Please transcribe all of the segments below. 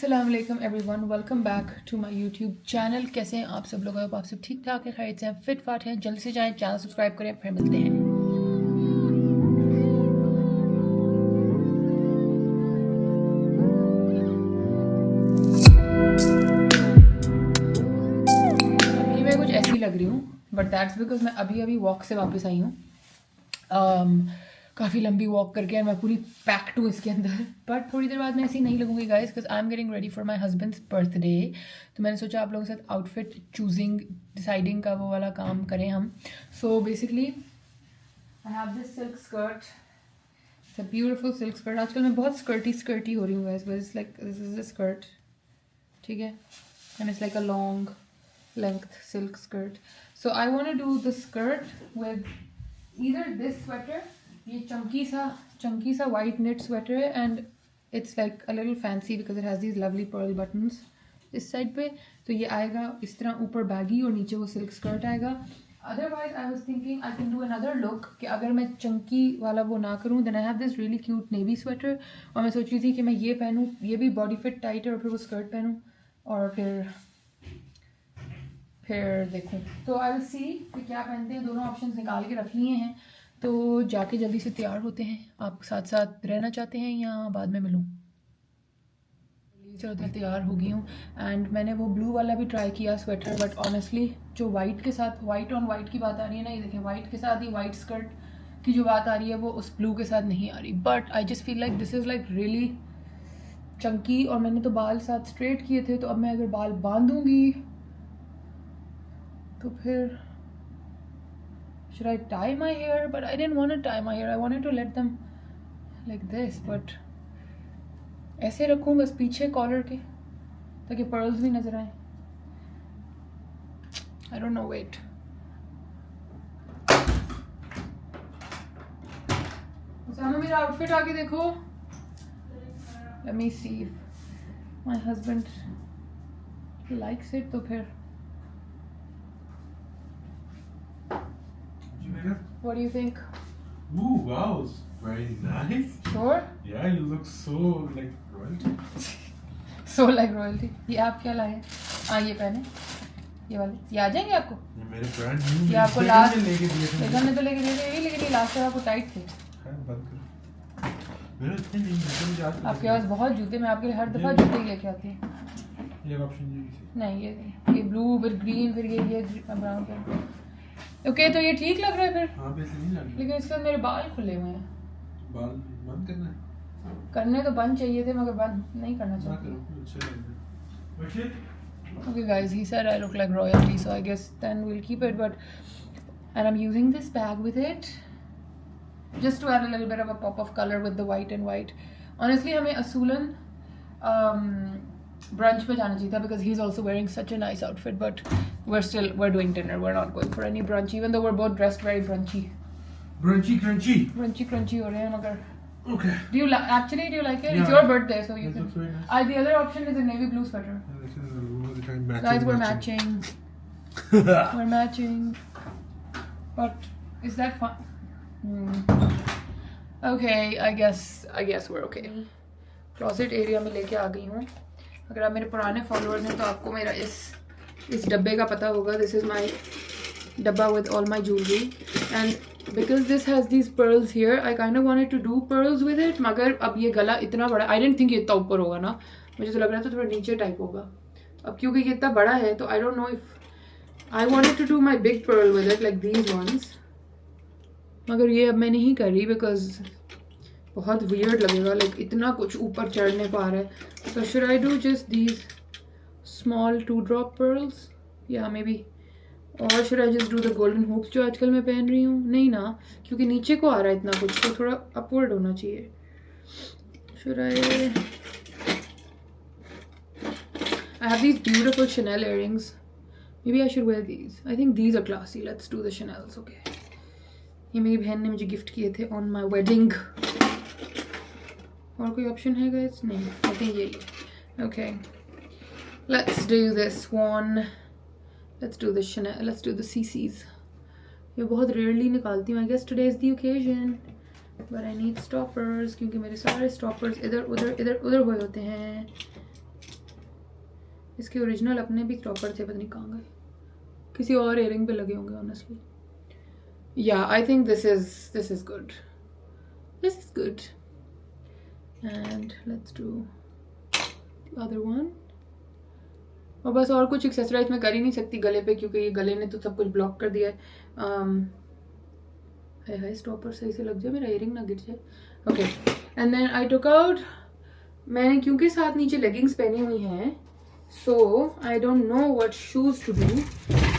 अस्सलामुअलैकुम everyone, welcome back to my YouTube channel. कैसे हैं आप सब लोग? आप सब ठीक ठाक हैं, खैरियत से हैं, फिट फाट हैं? जल्दी से जाएं, चैनल सब्सक्राइब करें, फिर मिलते हैं। अभी मैं कुछ ऐसी लग रही हूँ, बट दैट्स बिकॉज मैं अभी वॉक से वापस आई हूँ। काफ़ी लंबी वॉक करके और मैं पूरी पैक्ड हूँ इसके अंदर, बट थोड़ी देर बाद मैं ऐसी नहीं लगूंगी guys, because I am getting ready for my husband's birthday. तो मैंने सोचा आप लोगों के साथ आउटफिट चूजिंग डिसाइडिंग का वो वाला काम करें हम। So basically I have this silk skirt, it's a beautiful silk skirt. आजकल मैं बहुत स्कर्टी हो रही हूँ guys, but it's like this is the skirt, ठीक है, and it's like a long length silk skirt. So I want to do the skirt with either this sweater, ये chunky सा white knit sweater है, and it's like a little fancy because it has these lovely pearl buttons इस side पे. तो ये आएगा इस तरह ऊपर बैगी और नीचे वो सिल्क स्कर्ट आएगा. Otherwise I was thinking I can do another look कि अगर मैं चंकी वाला वो ना करूँ, then I have this really cute navy sweater, और मैं सोच रही थी कि मैं ये पहनूँ, ये भी बॉडी फिट टाइट है, और फिर वो स्कर्ट पहनूँ और फिर देखूँ. तो आई विल सी कि क्या पहनते हैं. दोनों ऑप्शंस निकाल के रख लिए हैं, तो जाके जल्दी से तैयार होते हैं. आप साथ साथ रहना चाहते हैं या बाद में मिलूँ? चलो मैं तैयार हो गई हूँ, एंड मैंने वो ब्लू वाला भी ट्राई किया स्वेटर, बट ऑनेस्टली जो वाइट के साथ वाइट ऑन वाइट की बात आ रही है ना, ये देखें, वाइट के साथ ही वाइट स्कर्ट की जो बात आ रही है वो उस ब्लू के साथ नहीं आ रही. But I just feel like this is like really Chunky, और मैंने तो बाल साथ स्ट्रेट किए थे, तो अब मैं अगर बाल बांधूंगी तो फिर should I tie my hair? But I didn't want to tie my hair. I wanted to let them like this, but ऐसे रखूँ बस पीछे कॉलर के, ताकि पर्ल्स भी नजर आए. I don't know, wait. सामने मेरा आउटफिट आके देखो. Let me see if my husband likes it. तो फिर what do you think? Ooh, wow, it's very nice. Sure? Yeah, you look so like royalty. So like royalty. ये आप क्या लाए? हाँ, ये पहने, ये वाले ये आ जाएंगे आपको. ये मेरे ब्रांड न्यू ये आपको लास्ट लेके दिए थे. बेगम ने तो लेके दिए थे, लेकिन ये लास्ट टाइम आपको टाइट थे. बंद करो. मेरे इतने नहीं मुझे याद. आपके पास बहुत जूते, मैं आपके लिए हर दफ़ा जूते ही लेके आती हूँ. ये ऑप्शन ये थी. नहीं, ये ब्लू फिर ग्रीन, फिर ये ब्राउन पे. ओके, तो ये ठीक लग रहा है फिर. हाँ, वैसे नहीं लग रहा. लेकिन इसके अंदर मेरे बाल खुले हुए हैं. बाल बंद करना है. करने तो बंद चाहिए थे, मगर बंद नहीं करना ना चाहती. करो, अच्छा लग रहा है. वैसे Okay guys, he said I look like royalty, so I guess then we'll keep it. And I'm using this bag with it just to add a little bit of a pop of color with the white and white. Honestly, हमें असूलन brunch पे जाना चाहिए था, because he's also wearing such a nice outfit, but we're doing dinner. We're not going for any brunch, even though we're both dressed very brunchy crunchy हो रहे हैं. मगर okay. do you like it? Yeah. It's your birthday, so you That can. looks very nice. The other option is a navy blue sweater. Yeah, this is all the time matching. Guys, we're matching. We're matching. But is that fun? Okay, I guess we're okay. Closet area में लेके आ गई हूँ. अगर आप मेरे पुराने followers हैं तो आपको मेरा इस डब्बे का पता होगा. This is my डब्बा with all my jewelry, and because this has these pearls here, I kind of wanted to do pearls with it. मगर अब ये गला इतना बड़ा, I didn't think ये इतना ऊपर होगा ना, मुझे तो लग रहा था थोड़ा नीचे टाइप होगा. अब क्योंकि ये इतना बड़ा है, तो I don't know if I wanted to do my big pearl with it like these ones, मगर ये अब मैं नहीं कर रही because बहुत weird लगेगा, like इतना कुछ ऊपर चढ़ने को आ रहा है. So should I do just these small 2-drop pearls? Yeah, maybe. और should I just do the golden hoops जो आजकल मैं पहन रही हूँ? नहीं ना, क्योंकि नीचे को आ रहा है इतना कुछ, तो थोड़ा अपवर्ड होना चाहिए. Should I have these beautiful Chanel earrings. Maybe I should wear these. I think these are classy. Let's do the Chanels, okay. ये मेरी बहन ने मुझे गिफ्ट किए थे on my wedding. और कोई ऑप्शन है guys? नहीं, I think यही है. Okay, let's do this one. Let's do the Chanel. Let's do the CC's. ये बहुत rarely निकालती हूँ. I guess today is the occasion, but I need stoppers क्योंकि मेरे सारे stoppers इधर उधर हुए होते हैं. इसके ओरिजिनल अपने भी स्टॉपर थे, पता नहीं कहाँ गए, किसी और इयरिंग पे लगे होंगे ऑनेस्टली. या आई think this is good, this is good. And let's do the other one. और बस और कुछ एक्सेसराइज मैं कर ही नहीं सकती गले पे, क्योंकि ये गले ने तो सब कुछ ब्लॉक कर दिया है. हाय स्टॉपर सही से लग जाए, मेरा इयरिंग ना गिर जाए. Okay, and then I took out, मैंने क्योंकि साथ नीचे लेगिंग्स पहनी हुई हैं, so I don't know what shoes to do.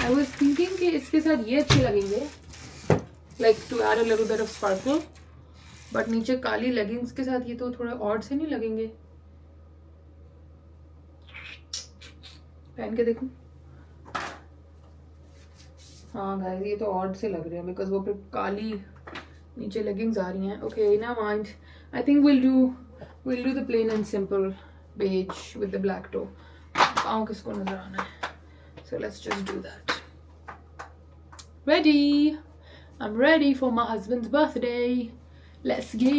I was thinking कि इसके साथ ये अच्छे लगेंगे, like to add a little bit of sparkle, but नीचे काली लेगिंग्स के साथ ये तो थोड़ा ऑड से नहीं लगेंगे. पहन के देखूं. हाँ गाइस, ये तो ऑड से लग रहे हैं बिकॉज वो फिर काली नीचे लेगिंग्स आ रही हैं. ओके, ना mind, I think we'll do the plain and simple beige with the black toe. पाँव किसको नजर आना है, so let's just do that. Ready, I'm ready for my husband's birthday. Let's go.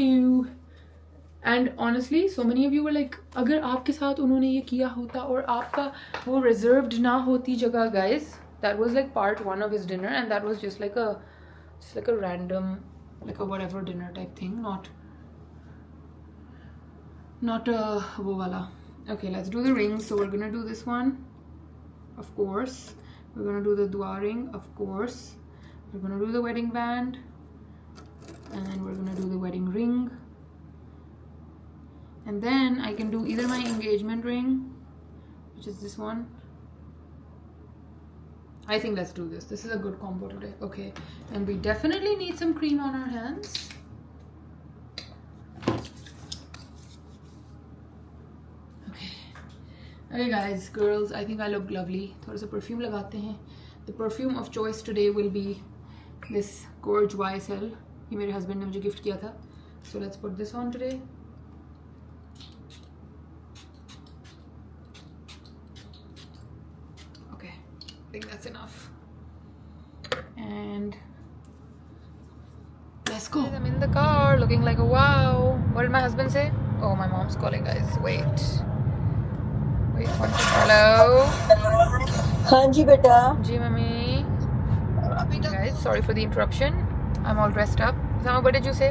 And honestly, so many of you were like, अगर आपके साथ उन्होंने ये किया होता और आपका वो reserved ना होती जगह, guys, that was like part 1 of his dinner, and that was just like a random, like a whatever dinner type thing, not a wo wala. Okay, let's do the rings. So we're gonna do this one, of course. We're gonna do the dua ring, of course. We're gonna do the wedding band, and then we're gonna do the wedding ring. And then I can do either my engagement ring, which is this one. I think let's do this. This is a good combo today. Okay, and we definitely need some cream on our hands. Okay guys, girls, I think I look lovely. थोड़ा सा perfume लगाते हैं. The perfume of choice today will be this Gorge YSL. ये मेरे husband ने मुझे gift किया था. So let's put this on today. Okay, I think that's enough. And let's go. I'm in the car looking like a wow. What did my husband say? Oh, my mom's calling, guys. Wait one second. Hello. हाँ जी बेटा. जी mummy. Guys, sorry for the interruption. I'm all dressed up. Sama, what did you say?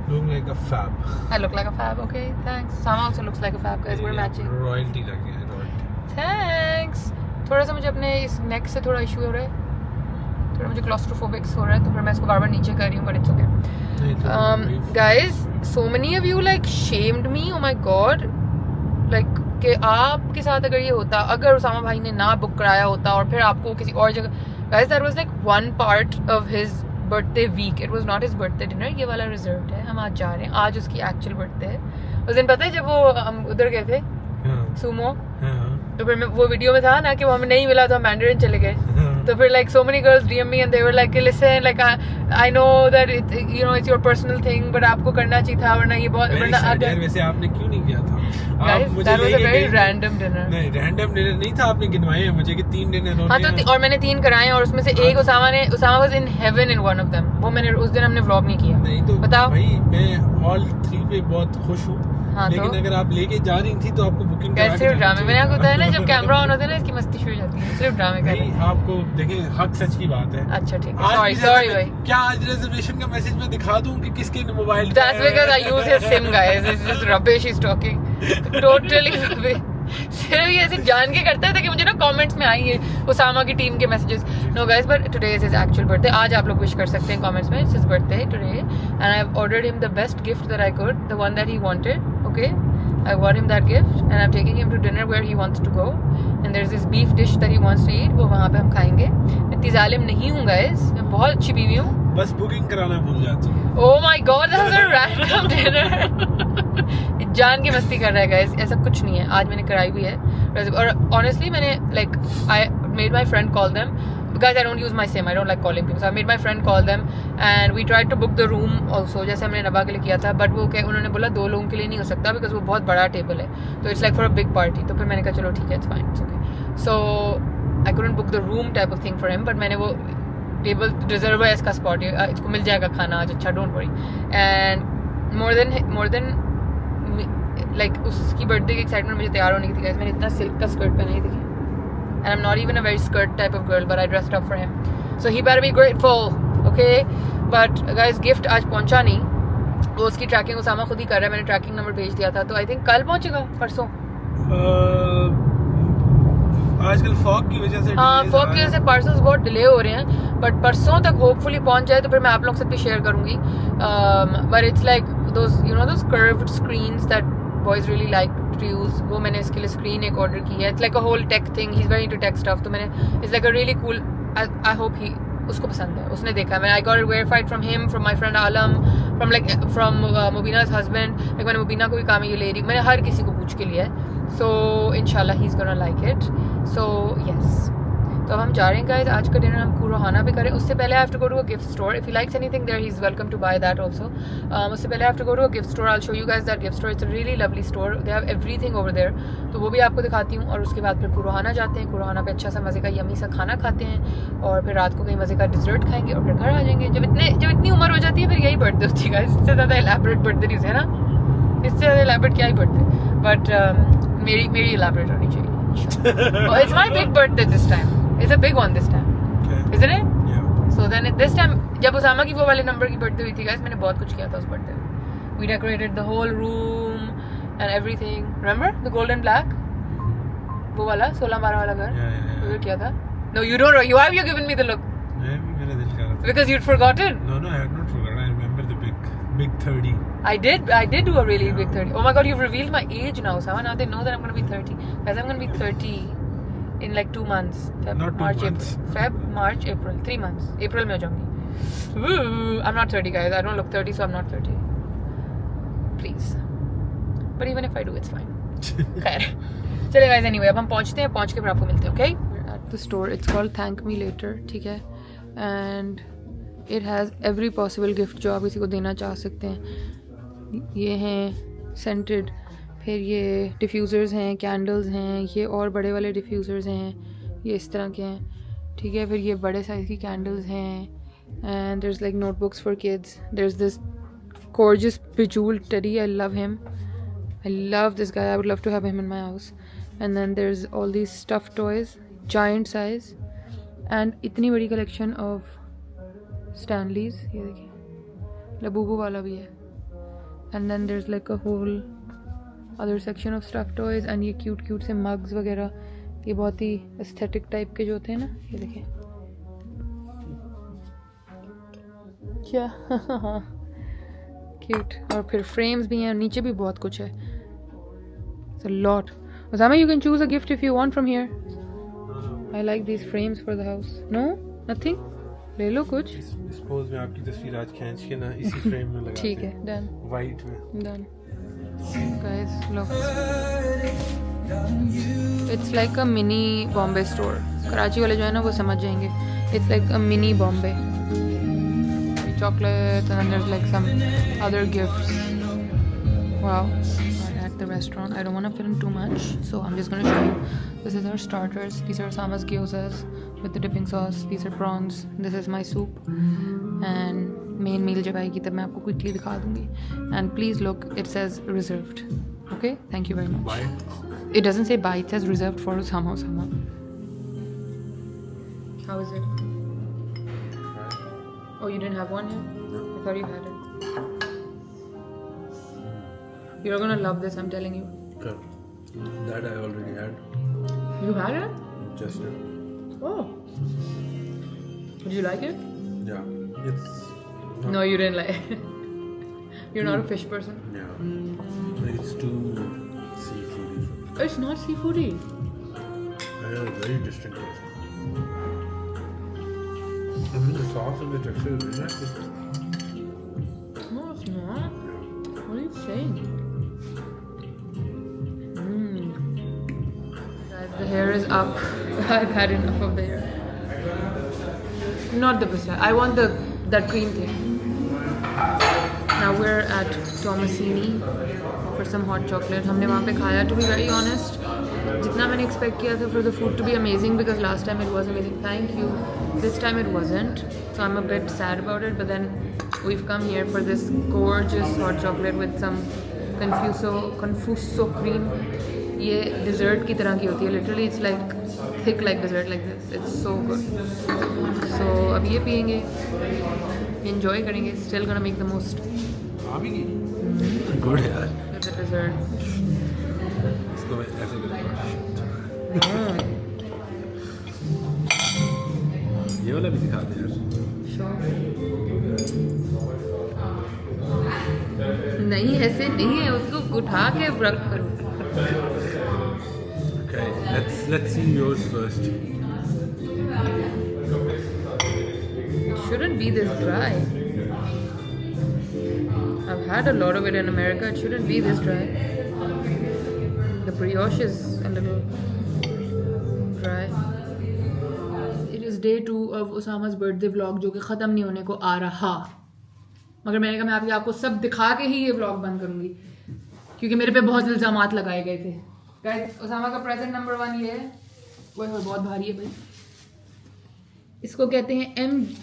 Look like a fab. I look like a fab. Okay, thanks. Sama also looks like a fab, guys. We're matching. Royalty लग गया है, royalty. Thanks. थोड़ा सा मुझे अपने इस नेक से थोड़ा इशू हो रहा है, थोड़ा मुझे क्लॉस्ट्रोफोबिक्स हो रहा है, तो फिर मैं इसको बार-बार नीचे कर रही हूँ, but it's okay. Guys, so many of you like shamed me. Oh my god. Like कि आपके साथ अगर ये होता, अगर उसामा भाई ने ना बुक कराया होता और फिर आपको किसी और जगह, guys, that was like one part of his birthday week. It was not his birthday dinner. ये वाला reserved है. हम आज जा रहे हैं, आज उसकी actual birthday है. उस दिन पता है जब वो हम उधर गए थे सुमो, तो फिर वो वीडियो में था ना कि वो हमें नहीं मिला तो हम मैंडरिन चले गए. तो फिर like so many girls DM me and they were like, listen, like I know that it, you know, it's your personal thing, but आपको करना चाहिए था, वरना ये बहुत यार वैसे आपने क्यों नहीं किया था? Guys, that was a very random dinner. नहीं, random dinner नहीं था, आपने गिनवाए हैं मुझे कि 3 dinner होने हैं. हाँ, तो और मैंने 3 कराए और उसमें से एक Usama was in heaven in one of them. वो मैंने उस दिन हमने vlog नहीं किया. नहीं तो बताओ भाई, मैं all 3 पे बहुत खुश हूँ. हाँ, लेकिन तो? अगर आप लेके जा रही थी तो आपको बुकिंग करा के सिर्फ ड्रामे. मैंने आपको बताया ना जब कैमरा ऑन होता है ना इसकी मस्ती शुरू हो जाती है, सिर्फ ड्रामे कर. आपको देखिए, हक सच की बात है. अच्छा ठीक है, सॉरी भाई. क्या आज रिजर्वेशन का मैसेज मैं दिखा दूं कि किसके mobile? That's because I use his SIM, guys. This is just rubbish he's talking. Totally rubbish. सिर्फ ये ऐसे जान के करता है ताकि मुझे ना कमेंट्स में आई है उसामा की टीम के messages. No guys, but today is his actual birthday. आज आप लोग विश कर सकते हैं कमेंट्स में. It's his birthday today and I have ordered him the best gift that I could, the one that he wanted. Okay, I got him that gift and I'm taking him to dinner where he wants to go, and there's this beef dish that he wants to eat. वो वहाँ पे हम खाएंगे. मैं इतनी जालिम नहीं हूँ guys, मैं बहुत अच्छी बीवी हूँ. बस बुकिंग कराना भूल जाती हूँ. Oh my god, that was a random dinner. जान के मस्ती कर रहा है guys, ऐसा कुछ नहीं है. आज मैंने कराई हुई है और honestly मैंने like I made my friend call them. Guys, I don't use my SIM. I don't like calling people. So I made my friend call them and we tried to book the room also, जैसे हमने नबा के लिए किया था. But वो उन्होंने बोला 2 लोगों के लिए नहीं हो सकता because वो बहुत बड़ा टेबल है, तो it's like for a big party. तो फिर मैंने कहा चलो ठीक है, it's fine, it's okay. So I couldn't book the room type of thing for him, but मैंने वो टेबल रिजर्व है, इसका स्पॉट है, इसको मिल जाएगा खाना आज. अच्छा, don't worry. And more than like उसकी बर्थडे की एक्साइटमेंट मुझे तैयार होने की थी guys. मैंने इतना सिल्क का स्कर्ट पहना ही देखिए. And I'm not even a very skirt type of girl, but I dressed up for him. So he better be grateful, okay? But guys, gift आज पहुंचा नहीं. वो उसकी ट्रैकिंग उसामा खुद ही कर रहा है. मैंने ट्रैकिंग नंबर भेज दिया था, तो आई थिंक कल पहुंचेगा, परसों. आजकल फॉग की वजह से हाँ, फॉग की वजह से पार्सल्स बहुत डिले हो रहे हैं, बट परसों तक होपफुली पहुंच जाए तो फिर मैं आप लोग से भी शेयर करूंगी. But it's like those curved screens that boys really like to use. वो मैंने इसके लिए स्क्रीन एक ऑर्डर की है. It's like a whole tech thing. He is very into tech stuff. तो मैंने it's like a really cool. I hope he उसको पसंद है. उसने देखा है. I got it verified from him, from my friend Alam, from Mubeena's husband. Like मैंने मुबीना को भी कहा मैं ये ले रही. मैंने हर किसी को पूछ के लिया है. सो इंशाल्लाह he is gonna like it. So yes, तो अब हम जा रहे हैं गाइस. आज का डिनर हम कुरोहाना पे करें. उससे पहले I have to go to a gift store. If he likes anything there he is welcome to buy that also. उससे पहले I have to go to a gift store. I will show you guys that gift store. It's a really lovely store. They have everything over there. तो वो भी आपको दिखाती हूँ. और उसके बाद फिर कुरोहाना जाते हैं. कुरोहाना पे अच्छा सा मज़े का यमी सा खाना खाते हैं, और फिर रात को कहीं मज़े का डिजर्ट खाएंगे, और फिर घर आ जाएंगे. जब इतनी उम्र हो जाती है फिर यही बर्थडे होती है गाइस. इससे ज़्यादा एलैबोरेट बर्थडे नहीं है ना. इससे ज़्यादा एलैबोरेट क्या ही बर्थडे. बट मेरी एलैबोरेट होनी चाहिए. It's my big birthday this time. It's a big one this time. Okay. Isn't it? Yeah. So then this time जब उसामा की वो वाले नंबर की बर्थडे हुई थी guys, मैंने बहुत कुछ किया था उस बर्थडे में. We decorated the whole room and everything. Remember the gold and black? वो वाला 16-12 वाला घर. Yeah. उधर किया था. No, you don't know. Why have you given me the look? मेरा दिल कर रहा था. Because you'd forgotten. No, I had not forgotten. I remember the big 30. I did do a really big 30. Oh my god, you've revealed my age now, Usama. Now they know that I'm going to be 30. Guys, I'm going to be 30 in like 2 months. Not 2 March, months. April. Feb, March, April. 3 months. April में हो जाऊंगी. I'm not 30 guys. I don't look 30, so I'm not 30. Please. But even if I do, it's fine. खैर. चलिए guys, anyway, अब हम पहुंचते हैं. पहुंच के फिर आपको मिलते हैं, okay? We're at the store. It's called Thank Me Later. ठीक है? And it has every possible gift जो आप किसी को देना चाह सकते हैं. ये हैं सेंटेड, फिर ये डिफ्यूज़र्स हैं, कैंडल्स हैं, ये और बड़े वाले डिफ्यूज़र्स हैं, ये इस तरह के हैं. ठीक है, फिर ये बड़े साइज़ की कैंडल्स हैं. And there is like notebooks for kids. There is this gorgeous bejeweled teddy. I love him. I love this guy. I would love to have him in my house. And then there's all these stuffed toys, giant size, and इतनी बड़ी collection of Stanleys. ये देखिए, Labubu वाला भी है. And then there's like a whole other section of stuffed toys, and ये cute से mugs वगैरह, ये बहुत ही aesthetic type के जो होते हैं ना. ये देखिए क्या cute. और फिर frames भी हैं, और नीचे भी बहुत कुछ है. It's a lot. Osama, you can choose a gift if you want from here. I like these frames for the house. No? Nothing? ले लो कुछ. इस पोज में आपकी तस्वीर आज खींच के ना इसी फ्रेम में लगाते हैं. ठीक है, डन. वाइट में. Done. Guys, look. It's like a mini Bombay store. Karachi वाले जो है ना वो समझ जाएंगे. It's like a mini Bombay. Chocolates, and then there's like some other gifts. Wow. We're at the restaurant. I don't want to film too much, so I'm just going to show you. This is our starters. These are Osama's gyozas with the dipping sauce. These are prawns. This is my soup. And main meal जब आएगी तब मैं आपको quickly दिखा दूँगी. And please look, it says reserved. Okay? Thank you very much. Buy. It doesn't say buy. It says reserved for Osama. How is it? Oh, you didn't have one yet? No. I thought you had it. You're gonna love this, I'm telling you. Good. That I already had. You had it? Just now. Oh. Did you like it? Yeah. It's. No, you didn't like it. You're not a fish person? Yeah. It's too seafoody. It's not seafoody. I have a very distinct taste. I mean, the sauce and the texture is very nice. No, it's not. What are you saying? Guys, the hair is up. I've had enough of the hair. Not the pistachio. I want that cream thing. Now we're at Tomasini for some hot chocolate. हमने वहाँ पे खाया. To be very honest, जितना मैंने expect किया था for the food to be amazing, because last time it was amazing. Thank you. This time it wasn't, so I'm a bit sad about it. But then we've come here for this gorgeous hot chocolate with some कन्फ्यूसो cream, ये dessert की तरह की होती है literally, it's like thick like dessert like this, it's so good. So अब ये पियेंगे, एंजॉय करेंगे, still gonna make the most good यार, द डिज़र्ट। इसको मैं ऐसे करूँगा, ये वाला भी दिखा दे यार। नहीं ऐसे नहीं है, उसको उठा के रख करो। Okay, let's see yours first. It shouldn't be this dry. I've had a lot of it in America. It shouldn't be this dry. The brioche is a little dry. It is day 2 of Osama's birthday vlog, जो कि ख़त्म नहीं होने को आ रहा, मगर मैंने कहा मैं आपको सब दिखा के ही ये व्लॉग बंद करूंगी क्योंकि मेरे पे बहुत इल्ज़ामात लगाए गए थे। गाइस, ओसामा का प्रेजेंट नंबर 1 ये है, वो बहुत भारी है भाई। इसको कहते हैं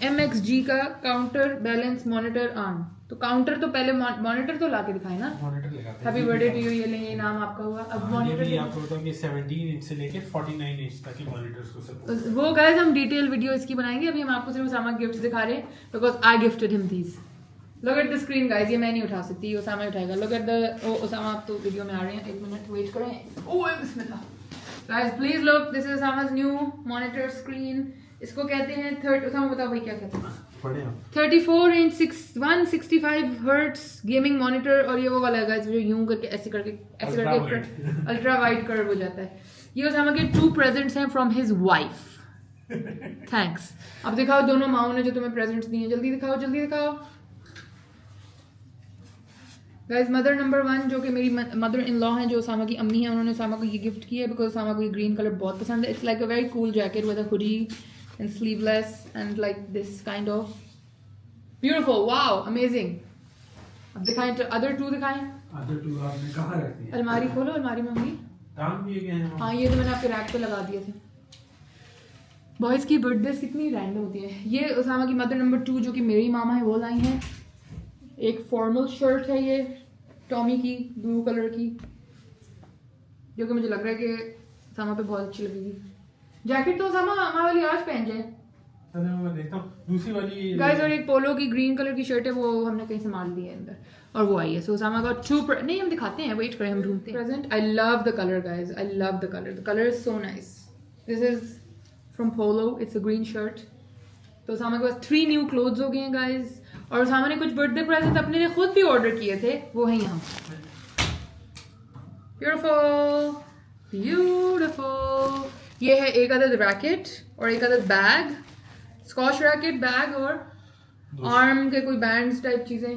MXG का काउंटर बैलेंस मॉनिटर आर्म। तो काउंटर तो पहले मॉनिटर तो लाके दिखाए ना, मॉनिटर लगाते हैं। हैप्पी बर्थडे टू यू, ये लेंगे, नाम आपका हुआ। अब मॉनिटर आपको बताऊं कि 17 इंच से लेके 49 इंच तक के मॉनिटर्स को सपोर्ट। वो गाइस हम डिटेल वीडियो इसकी बनाएंगे, अभी हम आपको सिर्फ ओसामा गिफ्ट दिखा रहे हैं because I gifted him these. Look at the screen guys, ये मैं नहीं उठा सकती, ओसामा उठाएगा। लुक एट द ओसामा, आप तो वीडियो में आ रहे हैं, 1 मिनट वेट करें। ओए बिस्मिल्लाह guys, please look, this is Osama's new monitor screen. इसको कहते हैं ओसामा बताओ भाई क्या कहते हैं? 34 इंच 165 हर्ट्ज गेमिंग मॉनिटर, और ये वो वाला है गाइस जो यूं करके ऐसे करके अल्ट्रा वाइड कर्व हो जाता है। ये ओसामा के 2 प्रेजेंट्स हैं फ्रॉम हिज वाइफ। थैंक्स। अब दिखाओ दोनों माओ ने जो तुम्हें प्रेजेंट्स दिए, जल्दी दिखाओ जल्दी दिखाओ। गाइस, मदर नंबर 1 जो कि मेरी मदर इन लॉ हैं, जो ओसामा की अम्मी है, उन्होंने ओसामा को ये गिफ्ट किया है बिकॉज ओसामा को ये ग्रीन कलर बहुत पसंद है। It's like a very cool jacket with a hoodie and sleeveless and like this kind of beautiful, wow amazing. अब दिखाएं, अदर 2 दिखाएं। अदर 2 आपने कहाँ रख दिया? अलमारी खोलो, अलमारी में होंगी। काम किए गए हैं। हाँ, ये तो मैंने आपके रैक पे लगा दिए थे। बॉयज़ की बर्थडे कितनी रैंडम होती है। ये ओसामा की मदर नंबर 2 जो कि मेरी मामा है वो लाई हैं। एक फॉर्मल शर्ट है ये टॉमी की, ब्लू कलर की, जो कि मुझे लग रहा है कि ओसामा पे बहुत अच्छी लगेगी। जैकेट तो ओसामा मामा वाली आज पहन जाए। मैं देखता हूँ दूसरी वाली गाइस, और एक पोलो की ग्रीन कलर की शर्ट है, वो हमने कहीं से मार दी है अंदर, और वो आई है। सो ओसामा का 2 नहीं, हम दिखाते हैं, वेट करें, हम ढूंढते हैं present. I love the colour guys, I love the colour is so nice. This is from polo, it's a green shirt. तो ओसामा के पास 3 न्यू क्लोथ्स हो गए हैं गाइस, और ओसामा ने कुछ बर्थडे प्रेजेंट अपने लिए खुद भी ऑर्डर किए थे, वो है यहाँ। Beautiful beautiful. ये है एक अदद रैकेट और एक अदद बैग, स्कॉच रैकेट बैग और आर्म के कोई बैंड्स टाइप चीजें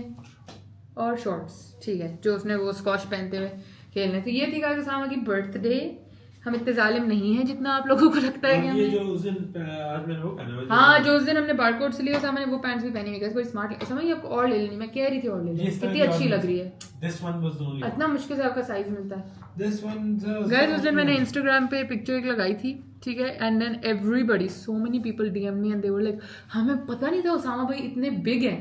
और शॉर्ट्स, ठीक है, जो उसने वो स्कॉच पहनते हुए खेलने। तो ये थी गाइस ओसामा की बर्थडे। हम इतने जालिम नहीं है जितना आप लोगों को लगता है कि ये जो उस दिन आज मैंने वो पहना, हाँ, जो उस दिन हमने बारकोड से लिया ओसामा ने वो पैंट्स भी पहनी हुई गाइस, बड़ी स्मार्ट। ओसामा ये आपको और ले लेनी, मैं कह रही थी और ले लेनी, कितनी अच्छी लग रही है। This one was the only इतना मुश्किल से आपका साइज मिलता है। This one गाइस, उस दिन मैंने इंस्टाग्राम पे पिक्चर एक लगाई थी, ठीक है, and then everybody, so many people DM me and they were like, हमें पता नहीं था ओसामा भाई इतने बिग हैं।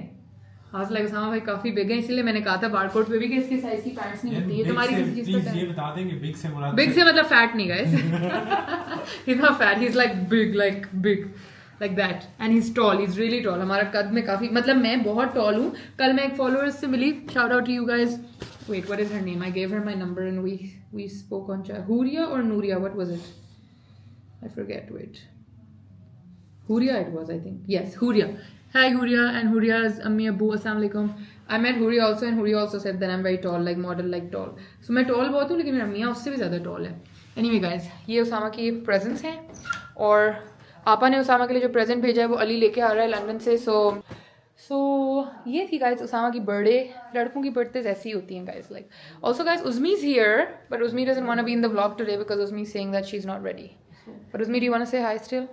आज लाइक ओसामा भाई काफी बिग है, इसलिए मैंने कहा था बारकोड पे भी कि इसके साइज की पैंट्स नहीं होती है। तुम्हारी किसी चीज पे ये बता देंगे बिग से मुराद बिग से मतलब फैट नहीं guys. He is not fat, he is like big like that, and he is tall, he is really tall. हमारा कद में काफी, मतलब मैं बहुत टॉल हूँ। कल मैं एक फॉलोअर्स से मिली, shout out to you guys. Wait, what is her name? I gave her my number and we spoke on chat. Huriya और Nooriya, what was it? I forget. Wait, Huriya it was, I think. Yes, Huria. Hi Huria and Huria's Ammi Abu, Assalamu alaikum. I met Huria also and Huria also said that I'm very tall, like model like tall. So मैं tall बहुत हूँ, लेकिन मेरा मियाँ उससे भी ज़्यादा tall है। Anyway guys, ये ओसामा की प्रेजेंट्स हैं, और आपा ने ओसामा के लिए जो प्रेजेंट भेजा है वो अली लेके आ रहा है लंदन से। सो ये थी गाइस ओसामा की बर्थडे। लड़कों की बर्थडेज ऐसी ही होती हैं guys. Like also guys, Uzmi is here but Uzmi doesn't want to be in the vlog today because Uzmi is saying that she is not ready. But Uzzmi, do you want to say hi still?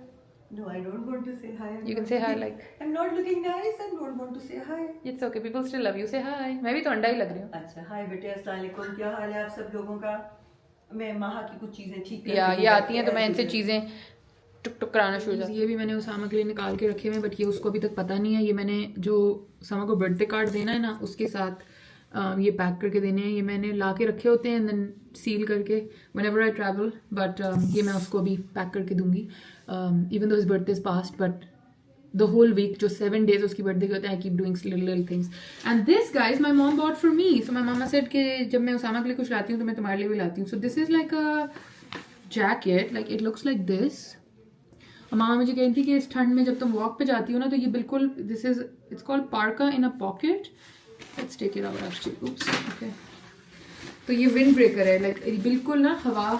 No, I don't want to say hi. You can say hi like. I'm not looking nice and don't want to say hi. It's okay. People still love you. Say hi. मैं भी तो अंडा ही लग रही हूँ। अच्छा, हाय बेटे, अस्सलाम वालेकुम, क्या हाल है आप सब लोगों का? मैं माहा की कुछ चीजें ठीक कर या ये आती हैं तो मैं इनसे चीज़ें टुक टुक कराना शुरू करती हूँ। ये भी मैंने ओसामा के लिए निकाल के रखे हुए हैं, बट ये उसको अभी तक पता नहीं है। ये मैंने जो ओसामा को बर्थडे कार्ड देना है ना, उसके साथ ये पैक करके देने हैं, ये मैंने ला के रखे होते हैं एंड देन सील करके whenever I travel, बट ये मैं उसको अभी पैक करके दूंगी, even though his birthday is past, but the whole week, जो 7 days उसकी बर्थडे के होते हैं, I keep doing little things. And this guys my mom bought for me. So my mama said कि जब मैं उसामा के लिए कुछ लाती हूँ तो मैं तुम्हारे लिए भी लाती हूँ. So this is like a jacket, like it looks like this. और मामा मुझे कहती थी कि इस ठंड में जब तुम वॉक पे जाती हो ना तो ये बिल्कुल, this is, it's called parka in a pocket. Let's take it out actually. Oops. Okay. तो ये विंड ब्रेकर है, लाइक बिल्कुल ना हवा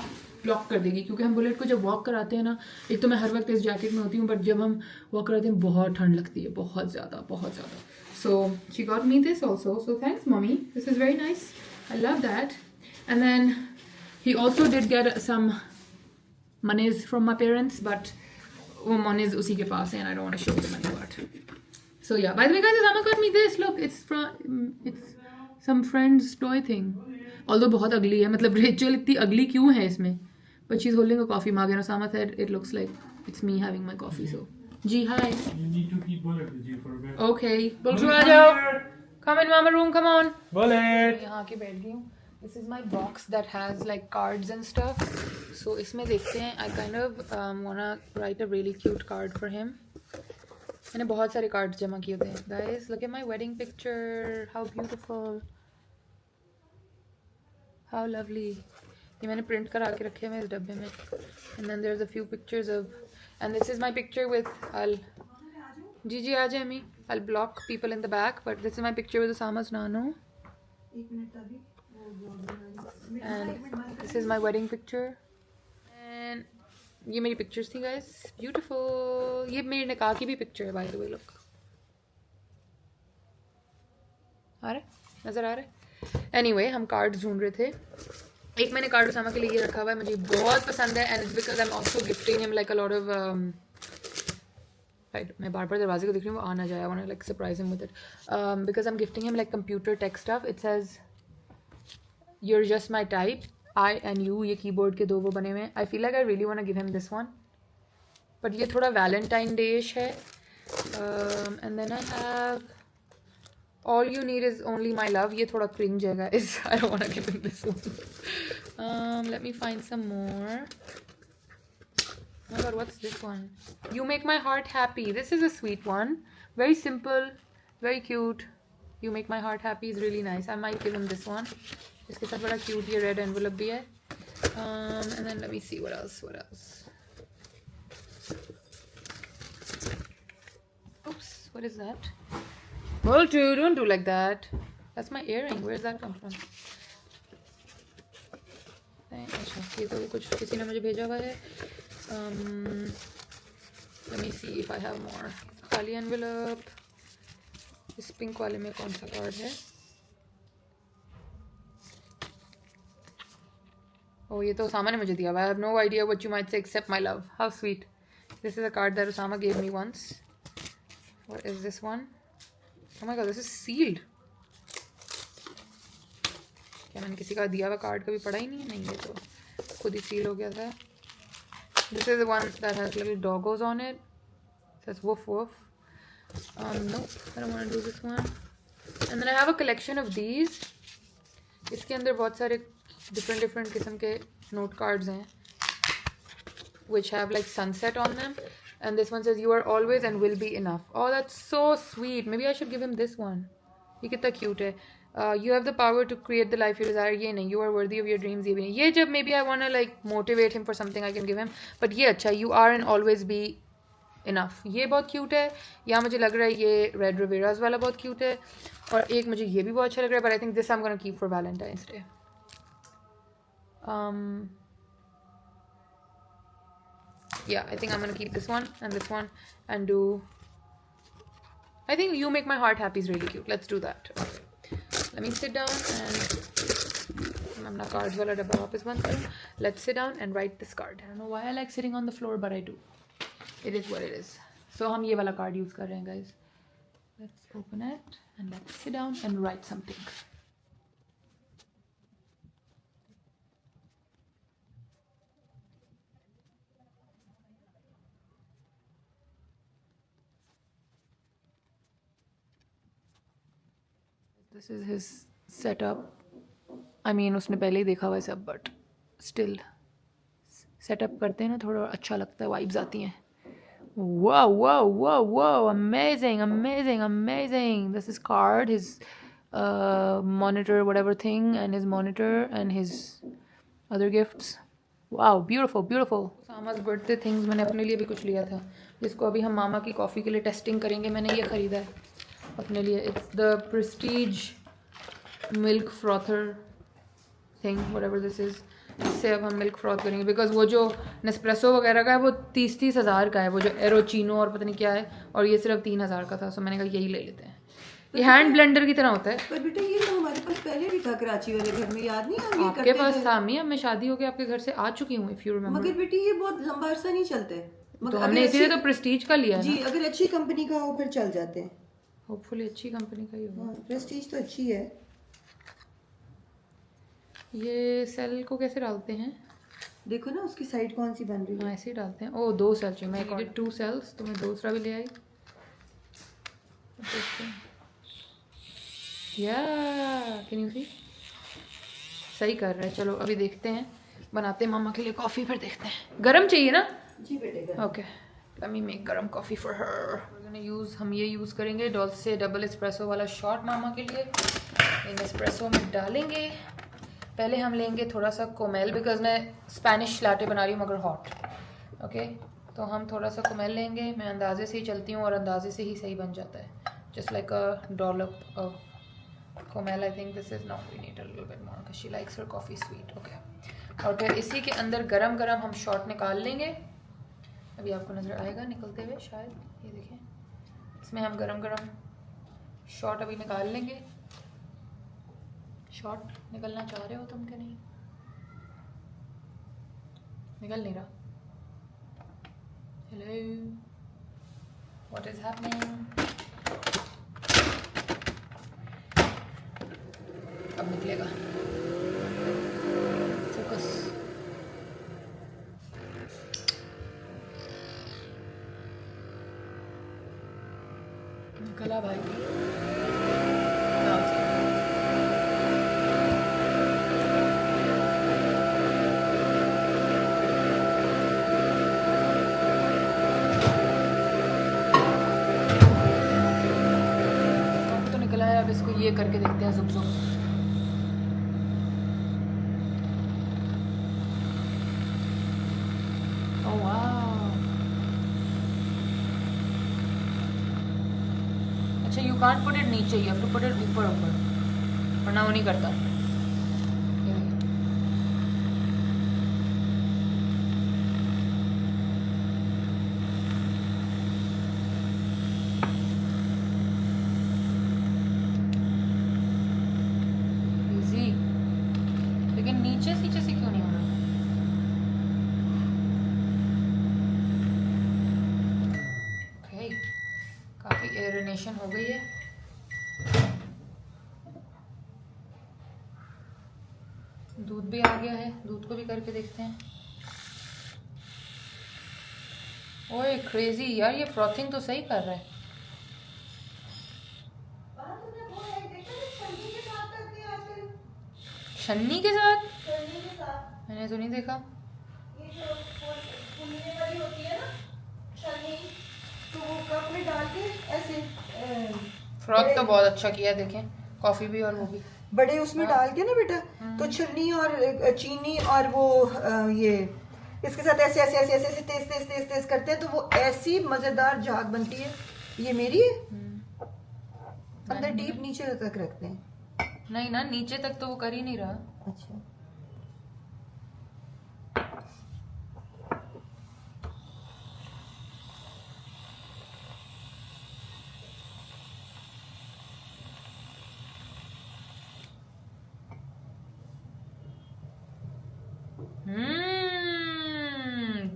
ब्लॉक कर देगी, क्योंकि हम बुलेट को जब वॉक कराते हैं ना, एक तो मैं हर वक्त इस जैकेट में होती हूँ, बट जब हम वॉक कराते हैं बहुत ठंड लगती है, बहुत ज़्यादा बहुत ज़्यादा. So she got me this also, so thanks mummy, this is very nice, I love that. And then he also did get some moneys from my parents, but वो मनीज उसी के पास है and I don't want to show the money part. So yeah, by the way guys, Zama got me this. Look, it's some friend's toy thing. Although बहुत ugly है, मतलब Rachel इतनी ugly क्यों है इसमें? But she's holding a coffee mug and Osama said it looks like it's me having my coffee. So, Ji, hi. You need to keep Bullet with you for a bit. Okay, Bultu आ जाओ. Come in mama room, come on. Bullet! यहाँ आके बैठ गई हूँ. This is my box that has like cards and stuff. So इसमें देखते हैं. I kind of wanna write a really cute card for him. मैंने बहुत सारे कार्ड जमा किए थे. Guys, look at my wedding picture. How beautiful. How lovely. ये मैंने प्रिंट करा के रखे हैं इस डब्बे में. And then there's a few pictures of, and this is my picture with, जी आ जाए अम्मी. I'll block people in the back, but this is my picture with Osama's nano. And this is my wedding picture. And ये मेरी pictures थी guys. Beautiful. ये मेरे निकाह की भी पिक्चर है बाय द वे. लुक, आ रहा है, नज़र आ रहा है. एनीवे, हम कार्ड्स ढूंढ रहे थे. एक मैंने कार्ड उसामा के लिए ये रखा हुआ है, मुझे बहुत पसंद है. And it's because I am also gifting him like a lot of, right, मैं बार बार दरवाजे को देख रही हूँ, वो आ ना जाए. I want to like surprise him with it, because I am gifting him like computer tech stuff. It says you're just my type, I and you. ये कीबोर्ड के दो वो बने हुए हैं. I feel like I really want to give him this one, but ये थोड़ा Valentine डेश है. And then I have all you need is only my love. ये थोड़ा cringe है guys. I don't want to give him this one. Let me find some more. Oh my god, what's this one? You make my heart happy. This is a sweet one, very simple, very cute. You make my heart happy is really nice. I might give him this one. इसके साथ बड़ा cute ये red envelope भी है. And then let me see what else. Oops, what is that? Multu, don't do like that. That's my earring. Where does that come from? अच्छा, ये तो कुछ किसी ने मुझे भेजा हुआ है. Let me see if I have more. खाली envelope. इस पिंक वाले में कौन सा कार्ड है? Oh, ये तो उसामा ने मुझे दिया हुआ है. I have no idea what you might say except my love. How sweet. This is a card that Osama gave me once. What is this one? Oh my god, this is sealed. क्या मैंने किसी का दिया हुआ card कभी पढ़ा ही नहीं है? नहीं, ये तो खुद ही सील हो गया था. This is the one that has little doggos on it. It says woof woof. Nope, I don't want to do this one. And then I have a collection of these. इसके अंदर बहुत सारे different किस्म के note cards हैं, which have like sunset on them. And this one says you are always and will be enough. Oh, that's so sweet. Maybe I should give him this one. ये कितना cute है. You have the power to create the life you desire. ये नहीं, you are worthy of your dreams. ये भी नहीं. ये जब maybe I want to like motivate him for something I can give him. But ये अच्छा, you are and always be enough. ये बहुत cute है. यहाँ मुझे लग रहा है ये Red Rivera's वाला बहुत cute है. और एक मुझे ये भी बहुत अच्छा लग रहा है. But I think this I'm gonna keep for Valentine's Day. Yeah, I think I'm gonna keep this one and this one and do, I think you make my heart happy is really cute. Let's do that. Okay. Let me sit down and I'm not cards wala dabba wapis band karu. Let's sit down and write this card. I don't know why I like sitting on the floor, but I do. It is what it is. So हम ये वाला card use कर रहे हैं guys. Let's open it and let's sit down and write something. This is his setup I mean उसने पहले ही देखा हुआ है सब, बट स्टिल सेटअप करते हैं ना थोड़ा अच्छा लगता है, वाइब्स आती हैं. Whoa, whoa, whoa, whoa, amazing, amazing, amazing. This is card, his monitor, whatever thing, and his monitor and his other gifts. Wow, beautiful, beautiful. Sama's birthday things मैंने अपने लिए भी कुछ लिया था, जिसको अभी हम मामा की कॉफ़ी के लिए टेस्टिंग करेंगे. मैंने ये ख़रीदा है अपने लिए. It's the Prestige milk frother thing, whatever this is. इससे अब हम मिल्क फ्रॉथ करेंगे, बिकॉज वो जो नेस्प्रेसो वगैरह का है वो 30 हज़ार का है, वो जो एरोचिनो और पता नहीं क्या है, और ये सिर्फ 3,000 का था. सो मैंने कहा यही ले लेते हैं. ये हैंड ब्लेंडर की तरह होता है. पर बेटा ये तो हमारे पास पहले भी था कराची वाले घर में, याद नहीं? हम ये आपके पास था अम्मी, अब मैं शादी होकर आपके घर से आ चुकी हूँ, इफ यू रिमेंबर. मगर बेटी ये बहुत लंबा अरसा नहीं चलते. तो हमने इसीलिए तो प्रेस्टीज का लिया जी, अगर अच्छी कंपनी का हो फिर चल जाते हैं. होपफुली अच्छी कंपनी का ही होगा. प्रेस्टीज तो अच्छी है. ये सेल को कैसे डालते हैं? देखो ना उसकी साइड कौन सी बन रही है. हाँ ऐसे ही डालते हैं. ओ 2 सेल चाहिए. मैं एक 2 सेल्स, तो मैं दूसरा भी ले आई. या कैन यू सी, सही कर रहा है. चलो अभी देखते हैं, बनाते हैं मामा के लिए कॉफ़ी, फिर देखते हैं. गरम चाहिए ना? जी बेटे. ओके, लेट मी मेक गरम कॉफ़ी फॉर हर. हम ये यूज़ करेंगे डॉल्से डबल एस्प्रेसो वाला शॉट मामा के लिए. इन एस्प्रेसो में डालेंगे. पहले हम लेंगे थोड़ा सा कोमेल, बिकॉज मैं स्पेनिश लाटे बना रही हूँ मगर हॉट. ओके, तो हम थोड़ा सा कोमेल लेंगे. मैं अंदाजे से ही चलती हूँ और अंदाजे से ही सही बन जाता है. Just like a dollop of caramel. I think this is not, we need a little bit more because she likes her coffee sweet. Okay, और फिर इसी के अंदर गरम गरम हम शॉट निकाल लेंगे. अभी आपको नज़र आएगा निकलते हुए शायद, ये देखें. इसमें हम गरम गरम शॉट अभी निकाल लेंगे. शॉट निकलना चाह रहे हो तुम क्या? नहीं निकल नहीं रहा. Hello, what is happening? अब निकलेगा. फोकस. निकला भाई. अब इसको ये करके देखते हैं. जुब जुब. ओह वाह. अच्छा, यू कांट पुट इट नीचे, you have to put it ऊपर ऊपर, वरना वो नहीं करता. नीचे से क्यों नहीं हो रहा? ओके, काफी एयरेनेशन हो गई है. दूध भी आ गया है, दूध को भी करके देखते हैं. ओए क्रेजी यार, ये फ्रॉथिंग तो सही कर रहा है. छन्नी के साथ? मैंने तो नहीं देखा. ये जो फूलने वाली होती है ना छन्नी, तो वो कप में डाल के ऐसे. फ्रॉथ तो बहुत अच्छा किया. देखें कॉफी भी और वो भी बड़े उसमें डाल के ना बेटा, तो छन्नी और चीनी और वो ये इसके साथ ऐसे ऐसे ऐसे ऐसे तेज तेज तेज तेज करते हैं, तो वो ऐसी मजेदार झाग बनती है. ये मेरी है. अंदर डीप नीचे तक रखते हैं. नहीं ना, नीचे तक तो वो कर ही नहीं रहा. अच्छा,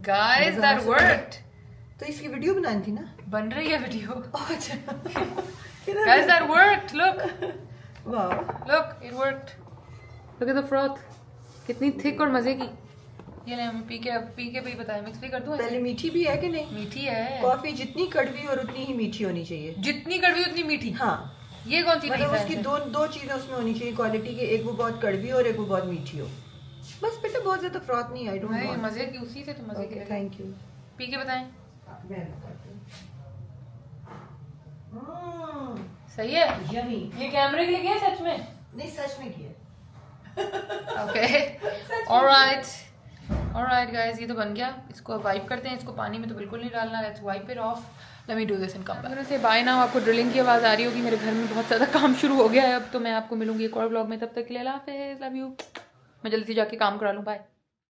गाइस दैट वर्कड. तो इसकी वीडियो बनानी थी ना. बन रही है वीडियो. अच्छा. Guys that worked. लुक वाह, look it worked. Look at the froth, कितनी थिक और मजे की. ये ले, हम पी के भी बताया. मिक्स भी कर दूं. पहले मीठी भी है कि नहीं? मीठी है. कॉफी जितनी कड़वी और उतनी ही मीठी होनी चाहिए. जितनी कड़वी उतनी मीठी. हाँ, ये कौन सी नई मतलब साइंस उसकी है? दो चीजें उसमें होनी चाहिए क्वालिटी की, एक वो बहुत कड़वी हो और एक वो बहुत मीठी हो। बस बेटा बहुत ज्यादा फ्रॉथ नहीं, आई डोंट नहीं वांट। मजे की, उसी से तो मजे की ओके लगी। Thank you. पी के बताएं। मैं बताती हूँ। सही है? यमी। ये कैमरे के लिए किया सच में? नहीं सच में किया। ओके ऑलराइट गाइस, ये तो बन गया। इसको वाइप करते हैं। इसको पानी में तो बिल्कुल नहीं डालना। Let's wipe it of. Let me do this and come back. से बाय नाउ। आपको ड्रिलिंग की आवाज़ आ रही होगी। मेरे घर में बहुत ज़्यादा काम शुरू हो गया है अब। तो मैं आपको मिलूंगी एक और व्लॉग में। तब तक के लिए अल्लाह हाफिज़, लव यू। मैं जल्दी से जाके काम करा लूँ। बाय।